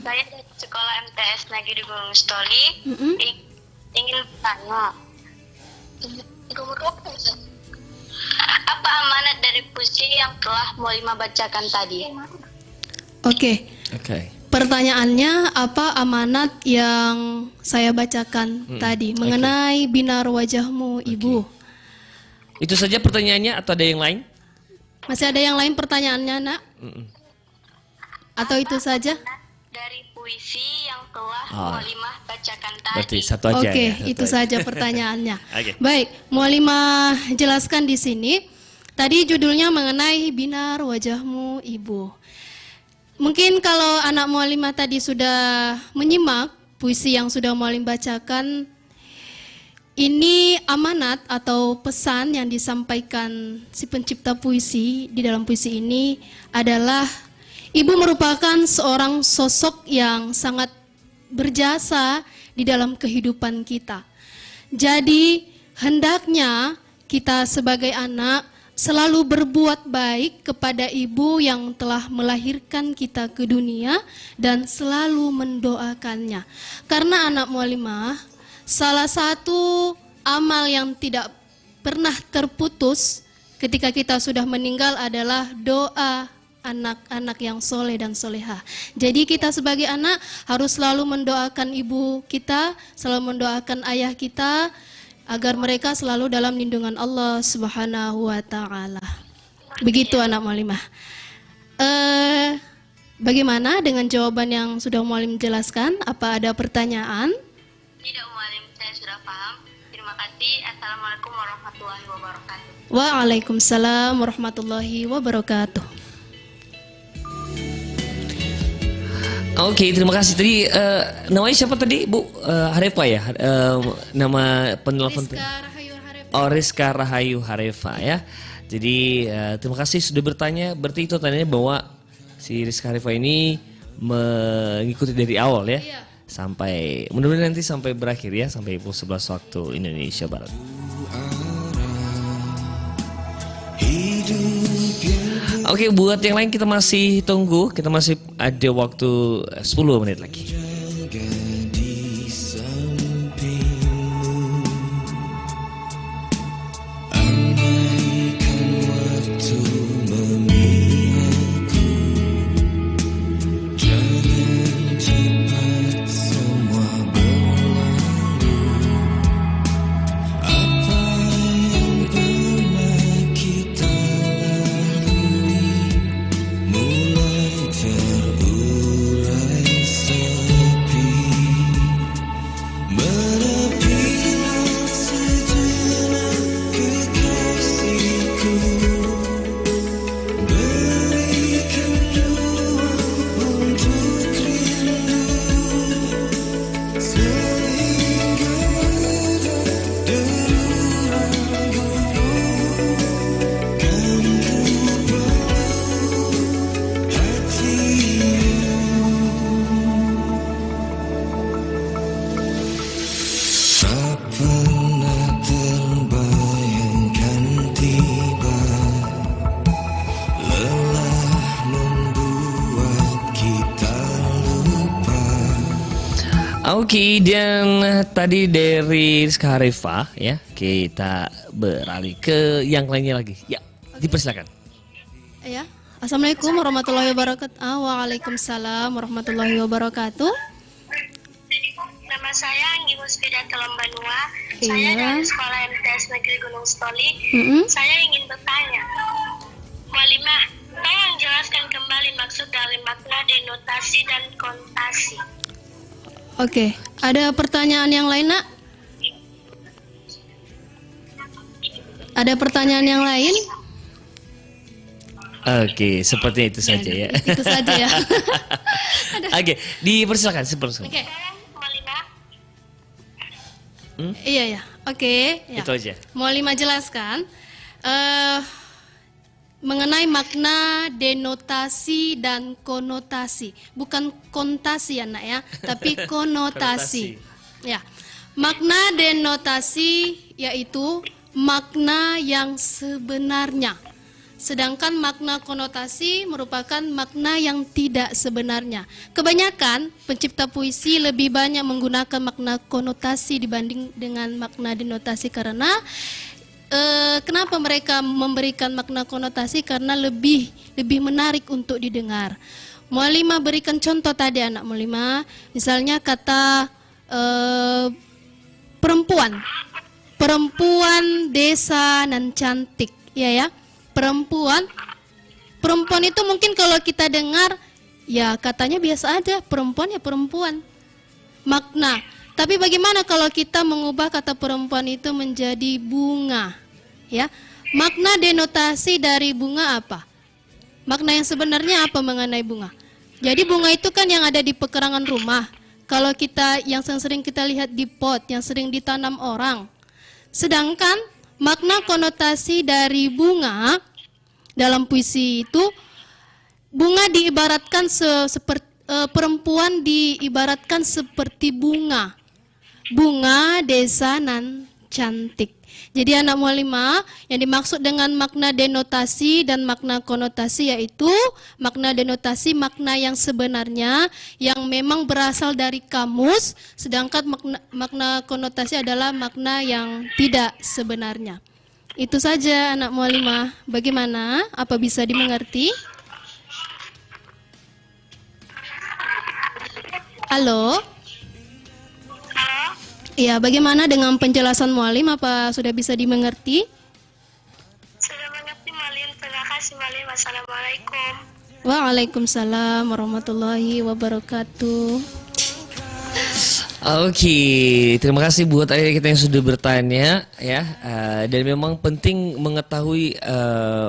dari sekolah MTS Negeri Gunung Stoli. Ingin bertanya, apa amanat dari puisi yang telah Mualimah bacakan tadi? Oke. Pertanyaannya, apa amanat yang saya bacakan tadi mengenai binar wajahmu, Ibu? Itu saja pertanyaannya atau ada yang lain? Masih ada yang lain pertanyaannya, Nak? Atau itu saja? Dari puisi yang telah Mualimah bacakan tadi. Berarti satu aja. Oke, itu saja pertanyaannya. Baik, Mualimah jelaskan di sini. Tadi judulnya mengenai binar wajahmu, Ibu. Mungkin kalau anak Mualimah tadi sudah menyimak puisi yang sudah Mualim bacakan. Ini amanat atau pesan yang disampaikan si pencipta puisi di dalam puisi ini adalah ibu merupakan seorang sosok yang sangat berjasa di dalam kehidupan kita. Jadi hendaknya kita sebagai anak selalu berbuat baik kepada ibu yang telah melahirkan kita ke dunia dan selalu mendoakannya. Karena anak Mualimah, salah satu amal yang tidak pernah terputus ketika kita sudah meninggal adalah doa anak-anak yang soleh dan solehah. Jadi kita sebagai anak harus selalu mendoakan ibu kita, selalu mendoakan ayah kita, agar mereka selalu dalam lindungan Allah Subhanahu wa Ta'ala. Begitu anak Mualimah. Bagaimana dengan jawaban yang sudah Mualim jelaskan? Apa ada pertanyaan? Tidak, Mualim, saya sudah paham. Terima kasih. Assalamualaikum warahmatullahi wabarakatuh. Waalaikumsalam warahmatullahi wabarakatuh. Oke, terima kasih. Tadi namanya siapa tadi, Bu? Harefa ya? Nama penelpon. Rizka Rahayu Harefa. Oh, Rizka Rahayu Harefa ya. Jadi terima kasih sudah bertanya. Berarti itu tandanya bahwa si Rizka Harefa ini mengikuti dari awal ya. Iya. Sampai mudah-mudahan nanti sampai berakhir ya, sampai pukul 11 waktu Indonesia Barat. Oke, buat yang lain kita masih tunggu, kita masih ada waktu 10 menit lagi. Oke, dan tadi dari Rizka Harefa ya, kita beralih ke yang lainnya lagi. Ya, dipersilakan. Ya. Assalamualaikum warahmatullahi wabarakatuh. Waalaikumsalam warahmatullahi wabarakatuh. Nama saya Anggi Muspida Telembanua. Iya. Saya dari Sekolah MTS Negeri Gunung Stoli. Saya ingin bertanya, Mualimah, tolong jelaskan kembali maksud dari makna denotasi dan konotasi. Oke, ada pertanyaan yang lain, Nak? Ada pertanyaan yang lain? Oke, seperti itu saja ya. Itu saja ya. Oke, dipersilakan. Oke. Mualimah, Iya ya. Oke, ya. Itu aja. Mualimah jelaskan mengenai makna denotasi dan konotasi. Bukan kontasi ya, Nak ya, tapi konotasi. Ya. Makna denotasi yaitu makna yang sebenarnya. Sedangkan makna konotasi merupakan makna yang tidak sebenarnya. Kebanyakan pencipta puisi lebih banyak menggunakan makna konotasi dibanding dengan makna denotasi karena kenapa mereka memberikan makna konotasi? Karena lebih menarik untuk didengar. Mualimah berikan contoh tadi anak Mualimah, misalnya kata perempuan desa nan cantik, ya. Perempuan itu mungkin kalau kita dengar ya katanya biasa aja, perempuan ya perempuan. Makna. Tapi bagaimana kalau kita mengubah kata perempuan itu menjadi bunga? Ya. Makna denotasi dari bunga apa? Makna yang sebenarnya apa mengenai bunga? Jadi bunga itu kan yang ada di pekarangan rumah. kalau kita yang sering kita lihat di pot, yang sering ditanam orang. Sedangkan makna konotasi dari bunga dalam puisi itu, bunga diibaratkan seperti perempuan diibaratkan seperti bunga. Bunga desa nan cantik. Jadi anak mualimah, yang dimaksud dengan makna denotasi dan makna konotasi yaitu makna denotasi makna yang sebenarnya yang memang berasal dari kamus, sedangkan makna konotasi adalah makna yang tidak sebenarnya. Itu saja anak mualimah. Bagaimana? Apa bisa dimengerti? Halo? Iya, bagaimana dengan penjelasan mualim? Apa sudah bisa dimengerti? Sudah mengerti Malim. Terima kasih Malim. Assalamualaikum. Waalaikumsalam warahmatullahi wabarakatuh. Oke, terima kasih buat adik kita yang sudah bertanya ya. Dan memang penting mengetahui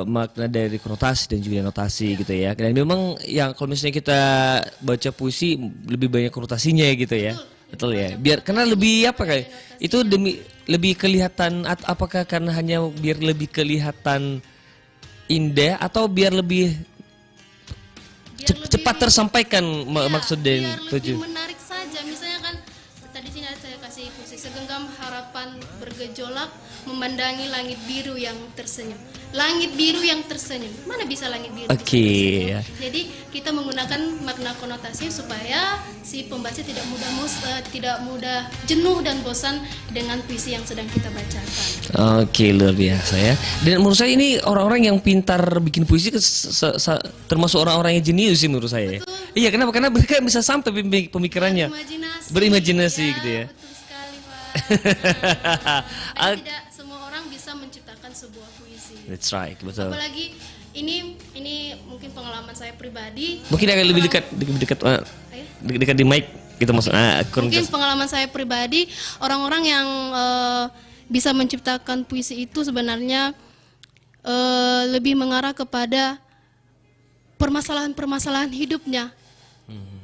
makna dari konotasi dan juga notasi gitu ya. Dan memang yang kalau misalnya kita baca puisi lebih banyak konotasinya gitu ya. Betul ya. Biar karena lebih apa kayak itu demi lebih kelihatan apakah karena hanya biar lebih kelihatan indah atau biar lebih cepat tersampaikan maksud dan tujuan. Lebih menarik saja. Misalnya kan tadi sini saya kasih puisi segenggam harapan bergejolak memandangi langit biru yang tersenyum. Langit biru yang tersenyum. Mana bisa langit biru? Oke. Jadi kita menggunakan makna konotasi supaya si pembaca tidak mudah jenuh dan bosan dengan puisi yang sedang kita bacakan. Oke, luar biasa ya. Dan menurut saya ini orang-orang yang pintar bikin puisi termasuk orang-orang yang jenius sih menurut saya. Betul. Iya, kenapa? Karena mereka bisa sampai pemikirannya. Berimajinasi ya, gitu ya. Betul sekali, Pak. Dan tidak semua orang bisa menciptakan sebuah puisi. That's right, betul. Apalagi ini mungkin pengalaman saya pribadi. Mungkin agak lebih dekat di mic gitu maksud. Mungkin pengalaman saya pribadi, orang-orang yang bisa menciptakan puisi itu sebenarnya lebih mengarah kepada permasalahan-permasalahan hidupnya.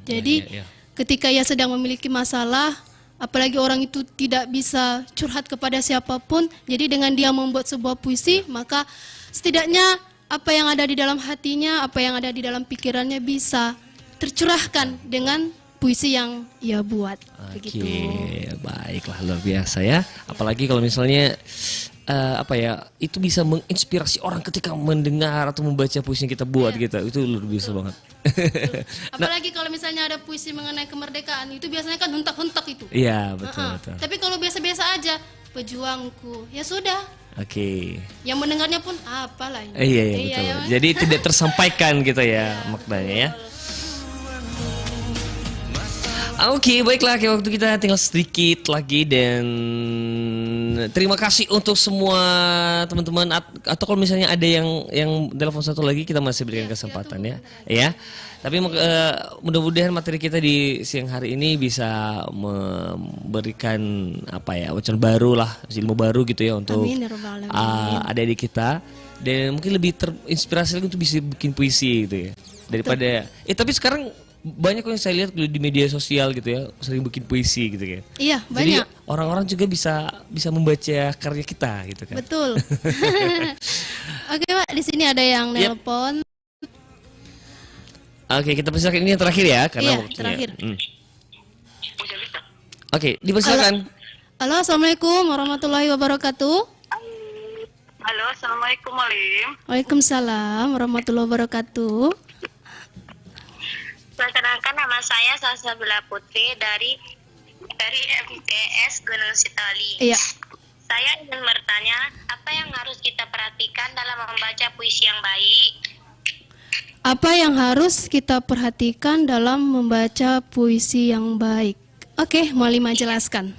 Jadi ketika ia sedang memiliki masalah, apalagi orang itu tidak bisa curhat kepada siapapun, jadi dengan dia membuat sebuah puisi, maka setidaknya apa yang ada di dalam hatinya, apa yang ada di dalam pikirannya bisa tercurahkan dengan puisi yang ia buat. Oke, baiklah, luar biasa ya. Apalagi kalau misalnya itu bisa menginspirasi orang ketika mendengar atau membaca puisi yang kita buat gitu. Itu luar biasa banget. Apalagi kalau misalnya ada puisi mengenai kemerdekaan, itu biasanya kan hentak-hentak itu. Iya, betul. Tapi kalau biasa-biasa aja, pejuangku, ya sudah. Oke. Yang mendengarnya pun apalah ini. Iya, betul. Ya, jadi tidak tersampaikan gitu ya maknanya ya. Oke, baiklah, waktu kita tinggal sedikit lagi dan terima kasih untuk semua teman-teman atau kalau misalnya ada yang telepon satu lagi kita masih berikan kesempatan ya. Tapi mudah-mudahan materi kita di siang hari ini bisa memberikan wacana baru lah, ilmu baru gitu ya untuk adik-adik kita dan mungkin lebih terinspirasi lagi untuk bisa bikin puisi gitu ya. Daripada tapi sekarang banyak yang saya lihat di media sosial gitu ya sering bikin puisi gitu kan. Iya, banyak. Jadi orang-orang juga bisa membaca karya kita gitu kan. Betul. Oke, Pak, di sini ada yang nelpon. Oke, kita persilakan ini yang terakhir ya karena waktunya. Terakhir. Oke, dipersilakan. Halo, assalamualaikum warahmatullahi wabarakatuh. Halo, assalamualaikum Malim. Waalaikumsalam warahmatullahi wabarakatuh. Perkenalkan, nama saya Salsabila Putri dari MTS Gunung Sitoli. Iya. Saya ingin bertanya, apa yang harus kita perhatikan dalam membaca puisi yang baik? Apa yang harus kita perhatikan dalam membaca puisi yang baik? Oke, Mualimah jelaskan.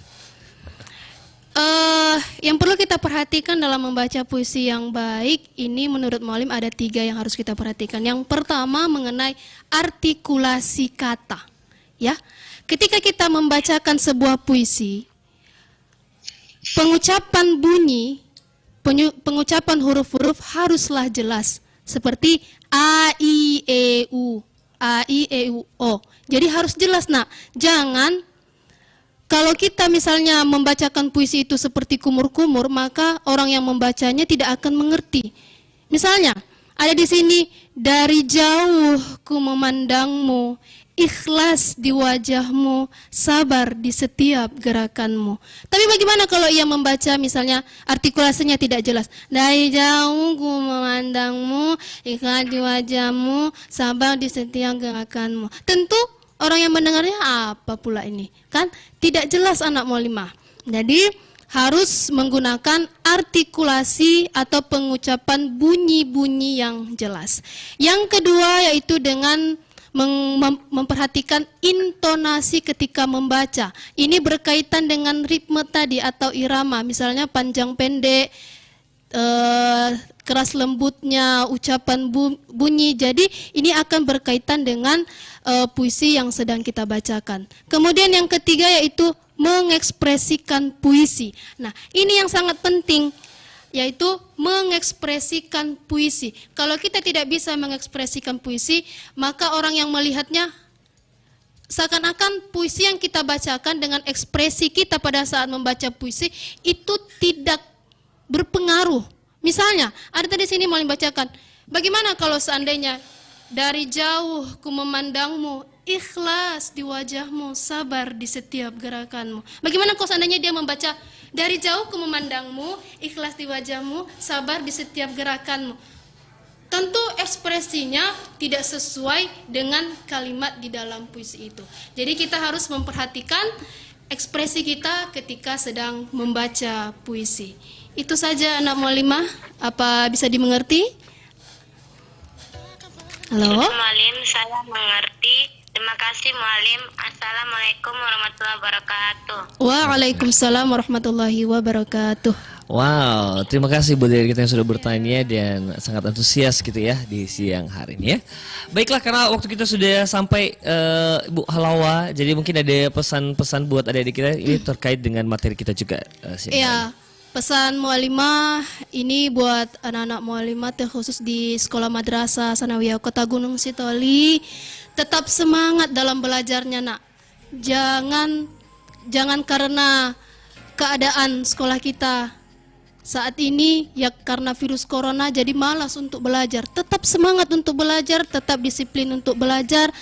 Yang perlu kita perhatikan dalam membaca puisi yang baik ini menurut Mualim ada 3 yang harus kita perhatikan. Yang pertama mengenai artikulasi kata. Ya, ketika kita membacakan sebuah puisi, pengucapan bunyi, pengucapan huruf-huruf haruslah jelas seperti a i e u o. Jadi harus jelas, nak. Jangan kalau kita misalnya membacakan puisi itu seperti kumur-kumur, maka orang yang membacanya tidak akan mengerti. Misalnya, ada di sini, dari jauh ku memandangmu, ikhlas di wajahmu, sabar di setiap gerakanmu. Tapi bagaimana kalau ia membaca misalnya artikulasinya tidak jelas? Dari jauh ku memandangmu, ikhlas di wajahmu, sabar di setiap gerakanmu. Tentu orang yang mendengarnya apa pula ini? Kan tidak jelas anak mualimah. Jadi harus menggunakan artikulasi atau pengucapan bunyi-bunyi yang jelas. Yang kedua yaitu dengan memperhatikan intonasi ketika membaca. Ini berkaitan dengan ritme tadi atau irama, misalnya panjang pendek, keras lembutnya, ucapan bunyi. Jadi ini akan berkaitan dengan puisi yang sedang kita bacakan. Kemudian yang ketiga yaitu mengekspresikan puisi. Nah, ini yang sangat penting, yaitu mengekspresikan puisi. Kalau kita tidak bisa mengekspresikan puisi, maka orang yang melihatnya seakan-akan puisi yang kita bacakan dengan ekspresi kita pada saat membaca puisi itu tidak berpengaruh. Misalnya, ada tadi sini mau membacakan, bagaimana kalau seandainya dari jauh ku memandangmu, ikhlas di wajahmu, sabar di setiap gerakanmu. Bagaimana kalau seandainya dia membaca, dari jauh ku memandangmu, ikhlas di wajahmu, sabar di setiap gerakanmu. Tentu ekspresinya tidak sesuai dengan kalimat di dalam puisi itu. Jadi kita harus memperhatikan ekspresi kita ketika sedang membaca puisi. Itu saja anak mualimah, apa bisa dimengerti? Halo? Mualim, saya mengerti. Terima kasih Mualim. Assalamualaikum warahmatullahi wabarakatuh. Waalaikumsalam warahmatullahi wabarakatuh. Wow, terima kasih buat dari kita yang sudah bertanya dan sangat antusias gitu ya di siang hari ini ya. Baiklah, karena waktu kita sudah sampai Bu Halawa, jadi mungkin ada pesan-pesan buat adik-adik kita ini terkait dengan materi kita juga. Iya, pesan mualimah ini buat anak-anak mualimah terkhusus di Sekolah Madrasah Sanawiyah Kota Gunung Sitoli. Tetap semangat dalam belajarnya, nak. Jangan karena keadaan sekolah kita saat ini ya karena virus corona jadi malas untuk belajar. Tetap semangat untuk belajar, tetap disiplin untuk belajar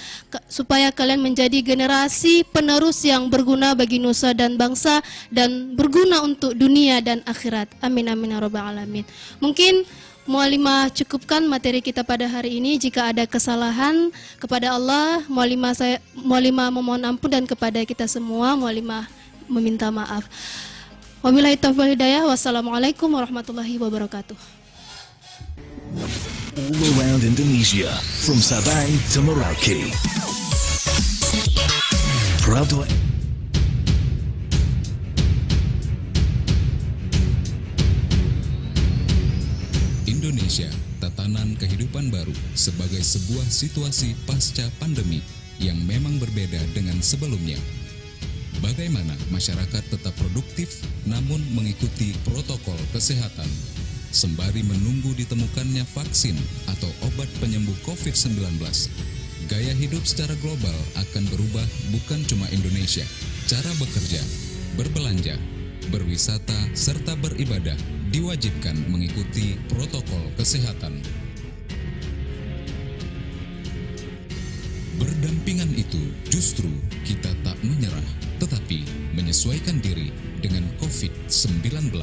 supaya kalian menjadi generasi penerus yang berguna bagi nusa dan bangsa dan berguna untuk dunia dan akhirat. Amin amin ya rabbal alamin. Mungkin mualimah cukupkan materi kita pada hari ini. Jika ada kesalahan kepada Allah, mualimah memohon ampun, dan kepada kita semua mualimah meminta maaf. Wabillahi taufiq wal hidayah. Wassalamualaikum warahmatullahi wabarakatuh. All around Indonesia, from Sabang to Merauke. Proud to Indonesia, tatanan kehidupan baru sebagai sebuah situasi pasca pandemi yang memang berbeda dengan sebelumnya. Bagaimana masyarakat tetap produktif namun mengikuti protokol kesehatan sembari menunggu ditemukannya vaksin atau obat penyembuh COVID-19. Gaya hidup secara global akan berubah, bukan cuma Indonesia. Cara bekerja, berbelanja, berwisata, serta beribadah diwajibkan mengikuti protokol kesehatan. Berdampingan itu justru kita tak menyerah, tetapi menyesuaikan diri dengan COVID-19.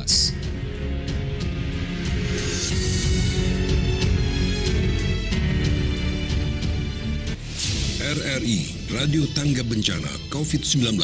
RRI Radio Tangga Bencana COVID-19